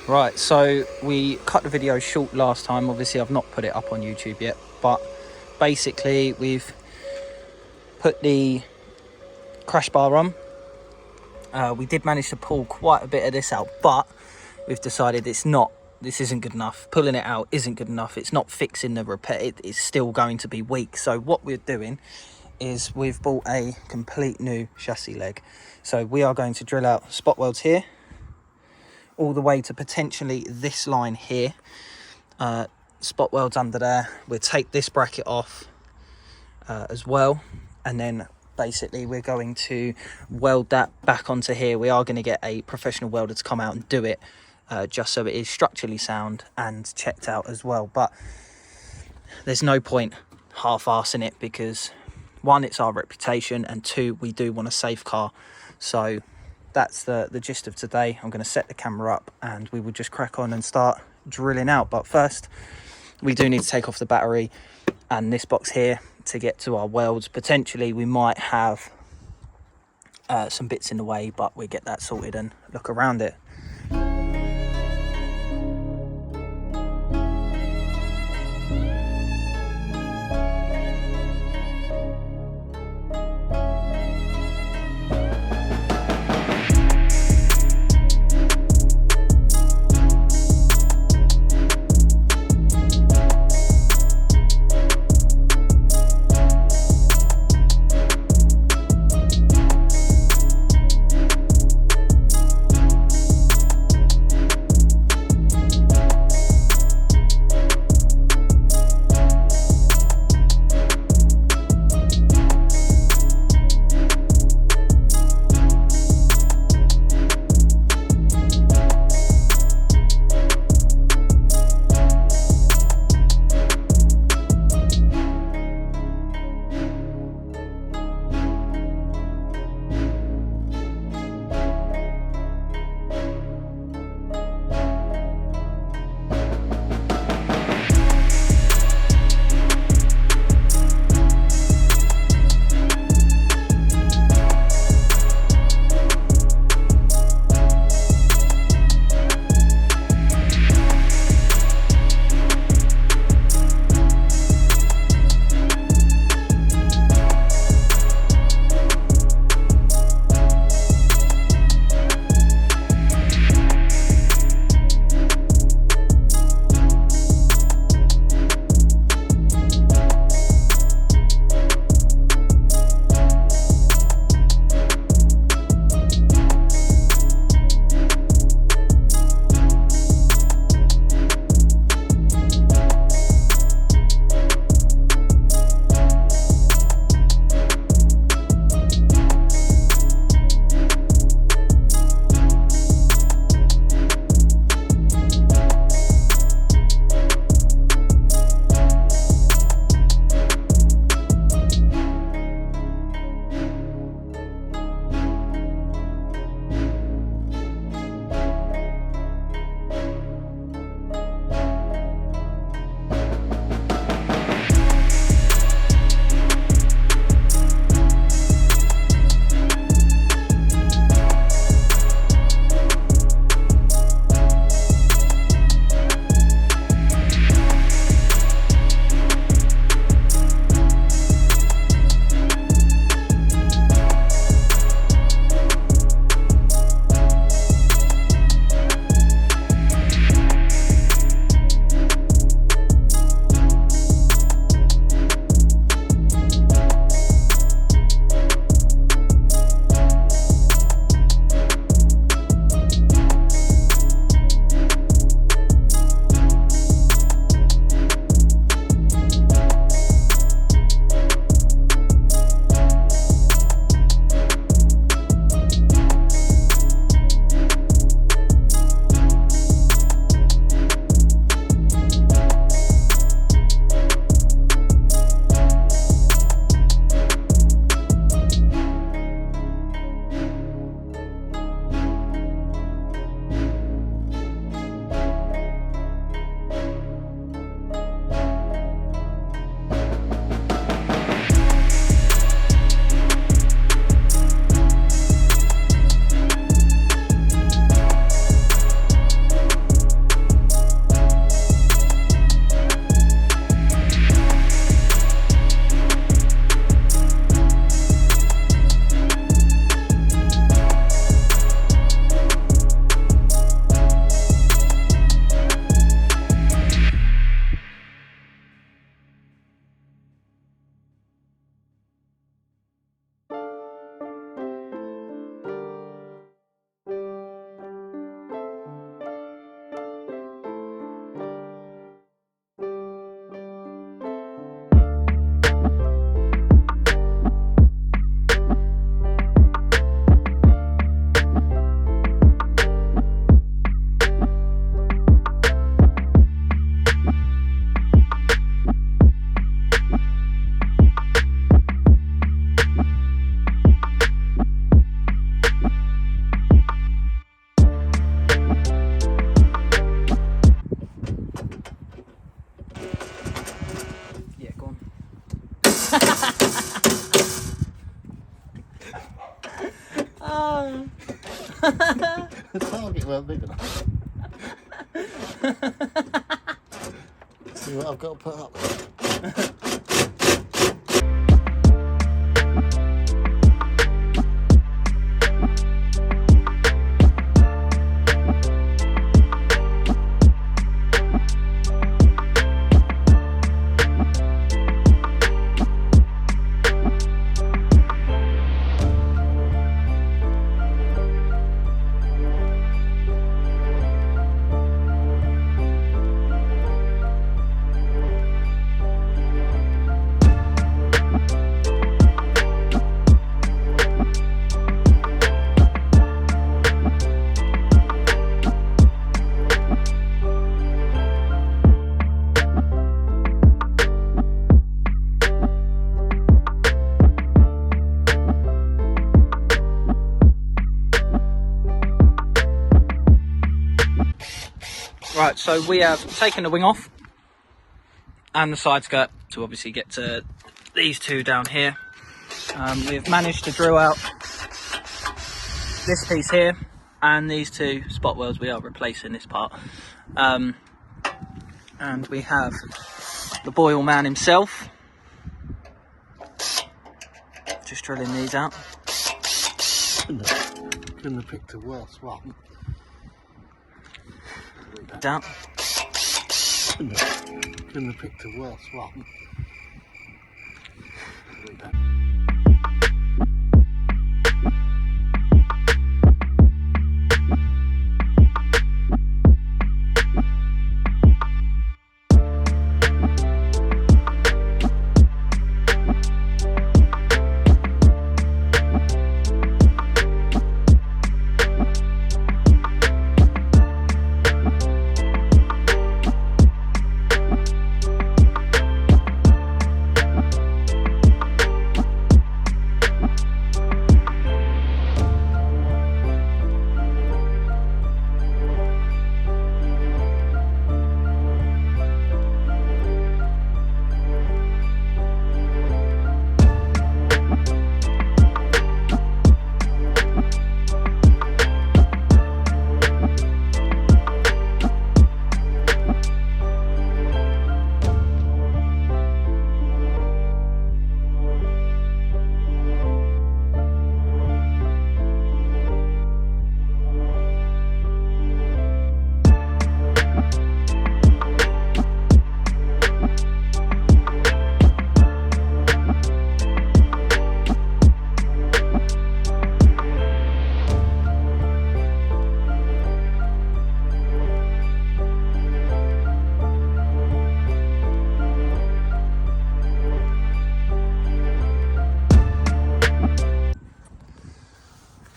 Right, so we cut the video short last time. Obviously I've not put it up on YouTube yet, but basically we've put the crash bar on. We did manage to pull quite a bit of this out, but we've decided this isn't good enough. Pulling it out isn't good enough. It's not fixing the repair. It is still going to be weak. So what we're doing is we've bought a complete new chassis leg. So we are going to drill out spot welds here, all the way to potentially this line here. Spot welds under there. We'll take this bracket off as well, and then basically we're going to weld that back onto here. We are going to get a professional welder to come out and do it, just so it is structurally sound and checked out as well. But there's no point half-arsing it, because one, it's our reputation, and two, we do want a safe car. So that's the gist of today. I'm going to set the camera up and we will just crack on and start drilling out. But first, we do need to take off the battery and this box here to get to our welds. Potentially we might have some bits in the way, but we get that sorted and look around it. The target weren't big enough. See what I've got to put up. Right, so we have taken the wing off and the side skirt to obviously get to these two down here. We've managed to drill out this piece here and these two spot welds. We are replacing this part. And we have the Boyle man himself just drilling these out. Couldn't have picked a worse one. Down. Couldn't have picked a worse one.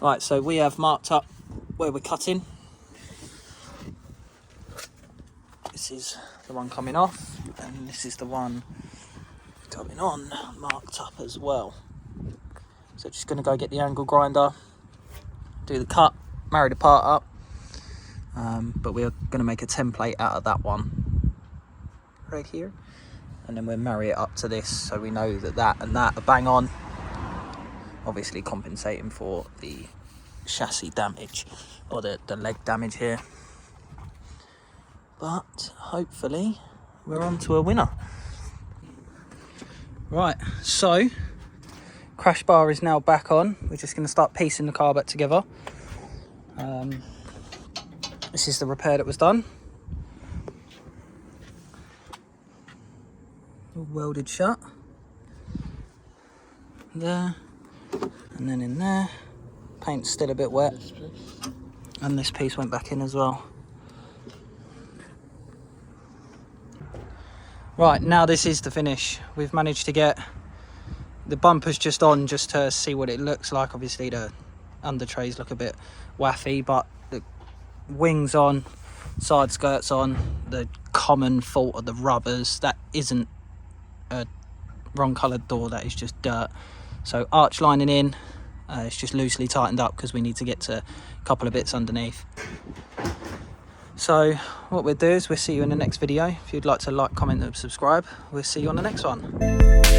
Right, so we have marked up where we're cutting. This is the one coming off, and this is the one coming on, marked up as well. So just going to go get the angle grinder, do the cut, marry the part up, but we're going to make a template out of that one right here, and then we'll marry it up to this so we know that that and that are bang on, obviously compensating for the chassis damage or the leg damage here. But hopefully we're on to a winner. Right, so crash bar is now back on. We're just going to start piecing the car back together. This is the repair that was done. All welded shut. There. And then in there. Paint's still a bit wet. And this piece went back in as well. Right, now this is the finish. We've managed to get the bumpers just on just to see what it looks like. Obviously the under trays look a bit waffy, but the wings on, side skirts on, the common fault of the rubbers, that isn't a wrong coloured door, that is just dirt. So arch lining in, it's just loosely tightened up because we need to get to a couple of bits underneath. So what we'll do is we'll see you in the next video. If you'd like to like, comment and subscribe, we'll see you on the next one.